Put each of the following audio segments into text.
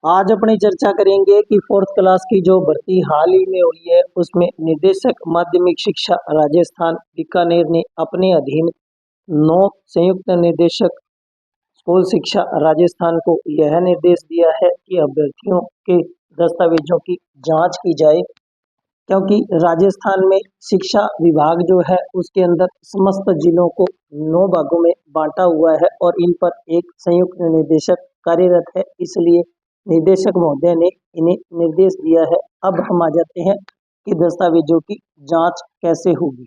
आज अपनी चर्चा करेंगे कि फोर्थ क्लास की जो भर्ती हाल ही में हुई है उसमें निदेशक माध्यमिक शिक्षा राजस्थान बीकानेर ने अपने अधीन 9 संयुक्त निदेशक स्कूल शिक्षा राजस्थान को यह निर्देश दिया है कि अभ्यर्थियों के दस्तावेजों की जांच की जाए, क्योंकि राजस्थान में शिक्षा विभाग जो है उसके अंदर समस्त जिलों को 9 भागों में बांटा हुआ है और इन पर एक संयुक्त निदेशक कार्यरत है। इसलिए निदेशक महोदय ने इन्हें निर्देश दिया है। अब हम आ जाते हैं कि दस्तावेजों की जांच कैसे होगी।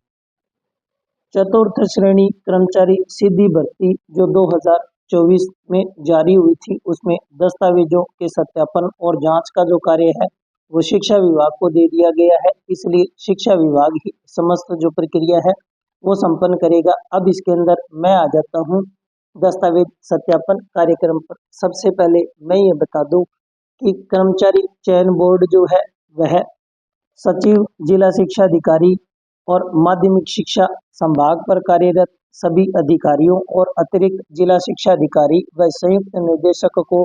चतुर्थ श्रेणी कर्मचारी सीधी भर्ती जो 2024 में जारी हुई थी, उसमें दस्तावेजों के सत्यापन और जांच का जो कार्य है वो शिक्षा विभाग को दे दिया गया है। इसलिए शिक्षा विभाग ही समस्त जो प्रक्रिया है वो संपन्न करेगा। अब इसके अंदर मैं आ जाता हूँ दस्तावेज सत्यापन कार्यक्रम पर। सबसे पहले मैं ये बता दूं कि कर्मचारी चयन बोर्ड जो है वह सचिव, जिला शिक्षा अधिकारी और माध्यमिक शिक्षा संभाग पर कार्यरत सभी अधिकारियों और अतिरिक्त जिला शिक्षा अधिकारी व संयुक्त निदेशक को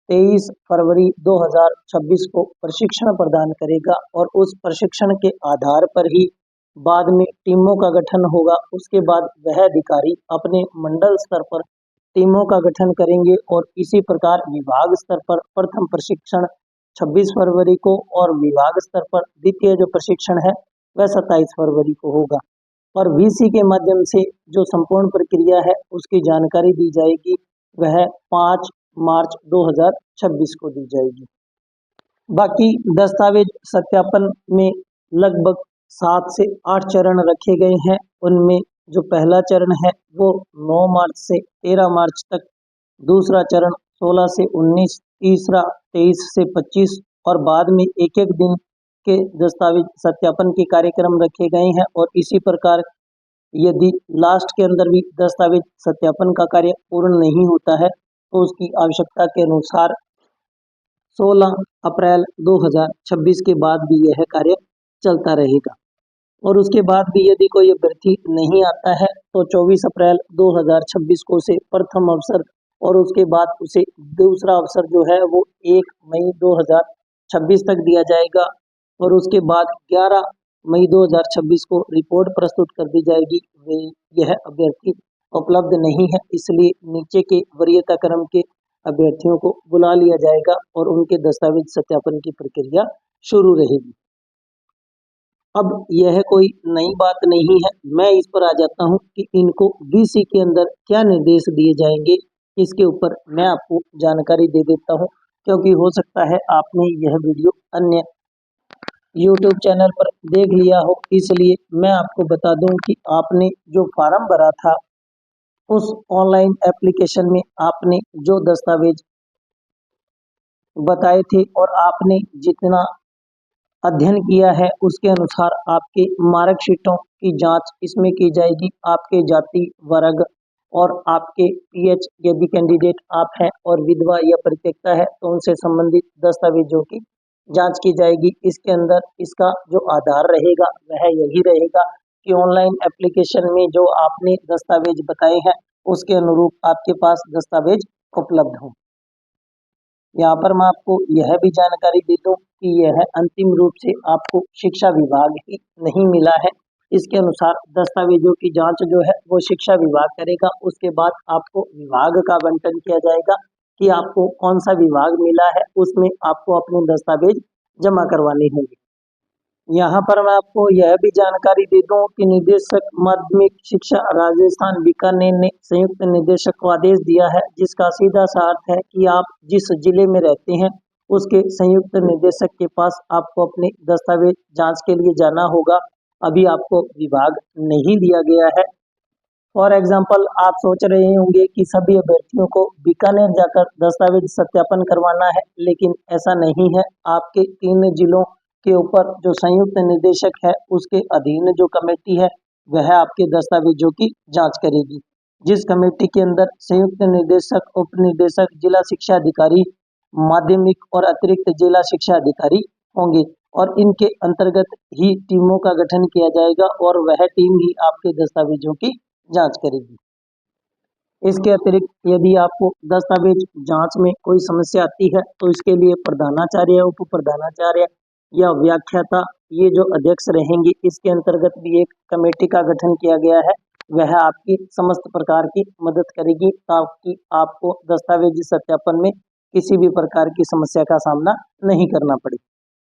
23 फरवरी 2026 को प्रशिक्षण प्रदान करेगा और उस प्रशिक्षण के आधार पर ही बाद में टीमों का गठन होगा। उसके बाद वह अधिकारी अपने मंडल स्तर पर टीमों का गठन करेंगे और इसी प्रकार विभाग स्तर पर प्रथम प्रशिक्षण 26 फरवरी को और विभाग स्तर पर द्वितीय जो प्रशिक्षण है वह 27 फरवरी को होगा। और वीसी के माध्यम से जो संपूर्ण प्रक्रिया है उसकी जानकारी दी जाएगी, वह 5 मार्च 2026 को दी जाएगी। बाकी दस्तावेज सत्यापन में लगभग 7 से 8 चरण रखे गए हैं। उनमें जो पहला चरण है वो 9 मार्च से 13 मार्च तक, दूसरा चरण 16 से 19, तीसरा 23 से 25 और बाद में एक एक दिन के दस्तावेज सत्यापन के कार्यक्रम रखे गए हैं। और इसी प्रकार यदि लास्ट के अंदर भी दस्तावेज सत्यापन का कार्य पूर्ण नहीं होता है तो उसकी आवश्यकता के अनुसार 16 अप्रैल 2026 के बाद भी यह कार्य चलता रहेगा। और उसके बाद भी यदि कोई अभ्यर्थी नहीं आता है तो 24 अप्रैल 2026 को उसे प्रथम अवसर और उसके बाद उसे दूसरा अवसर जो है वो 1 मई 2026 तक दिया जाएगा। और उसके बाद 11 मई 2026 को रिपोर्ट प्रस्तुत कर दी जाएगी। यह अभ्यर्थी उपलब्ध नहीं है, इसलिए नीचे के वरीयता क्रम के अभ्यर्थियों को बुला लिया जाएगा और उनके दस्तावेज सत्यापन की प्रक्रिया शुरू रहेगी। अब यह कोई नई बात नहीं है, मैं इस पर आ जाता हूं कि इनको वीसी के अंदर क्या निर्देश दिए जाएंगे। इसके ऊपर मैं आपको जानकारी दे देता हूं, क्योंकि हो सकता है आपने यह वीडियो अन्य YouTube चैनल पर देख लिया हो। इसलिए मैं आपको बता दूं कि आपने जो फॉर्म भरा था उस ऑनलाइन एप्लीकेशन में आपने जो दस्तावेज बताए थे और आपने जितना अध्ययन किया है उसके अनुसार आपके मार्कशीटों की जांच इसमें की जाएगी। आपके जाति, वर्ग और आपके पीएच यदि कैंडिडेट आप हैं और विधवा या परित्यक्ता है तो उनसे संबंधित दस्तावेजों की जांच की जाएगी। इसके अंदर इसका जो आधार रहेगा वह यही रहेगा कि ऑनलाइन एप्लीकेशन में जो आपने दस्तावेज बताए हैं उसके अनुरूप आपके पास दस्तावेज उपलब्ध हों। यहाँ पर मैं आपको यह भी जानकारी दे दूं कि यह अंतिम रूप से आपको शिक्षा विभाग ही नहीं मिला है। इसके अनुसार दस्तावेजों की जांच जो है वो शिक्षा विभाग करेगा। उसके बाद आपको विभाग का आवंटन किया जाएगा कि आपको कौन सा विभाग मिला है, उसमें आपको अपने दस्तावेज जमा करवाने होंगे। यहाँ पर मैं आपको यह भी जानकारी दे दूं कि निदेशक माध्यमिक शिक्षा राजस्थान बीकानेर ने संयुक्त निदेशक को आदेश दिया है, जिसका सीधा सा अर्थ है कि आप जिस जिले में रहते हैं उसके संयुक्त निदेशक के पास आपको अपने दस्तावेज जांच के लिए जाना होगा। अभी आपको विभाग नहीं दिया गया है। फॉर एग्जाम्पल आप सोच रहे होंगे कि सभी अभ्यर्थियों को बीकानेर जाकर दस्तावेज सत्यापन करवाना है, लेकिन ऐसा नहीं है। आपके 3 जिलों के ऊपर जो संयुक्त निदेशक है उसके अधीन जो कमेटी है वह आपके दस्तावेजों की जांच करेगी, जिस कमेटी के अंदर संयुक्त निदेशक, उप निदेशक, जिला शिक्षा अधिकारी, माध्यमिक और अतिरिक्त जिला शिक्षा अधिकारी होंगे। और इनके अंतर्गत ही टीमों का गठन किया जाएगा और वह टीम ही आपके दस्तावेजों की जांच करेगी। इसके अतिरिक्त यदि आपको दस्तावेज जांच में कोई समस्या आती है तो इसके लिए प्रधानाचार्य, उप प्रधानाचार्य या व्याख्याता, ये जो अध्यक्ष रहेंगे, इसके अंतर्गत भी एक कमेटी का गठन किया गया है। वह आपकी समस्त प्रकार की मदद करेगी ताकि आपको दस्तावेजी सत्यापन में किसी भी प्रकार की समस्या का सामना नहीं करना पड़े।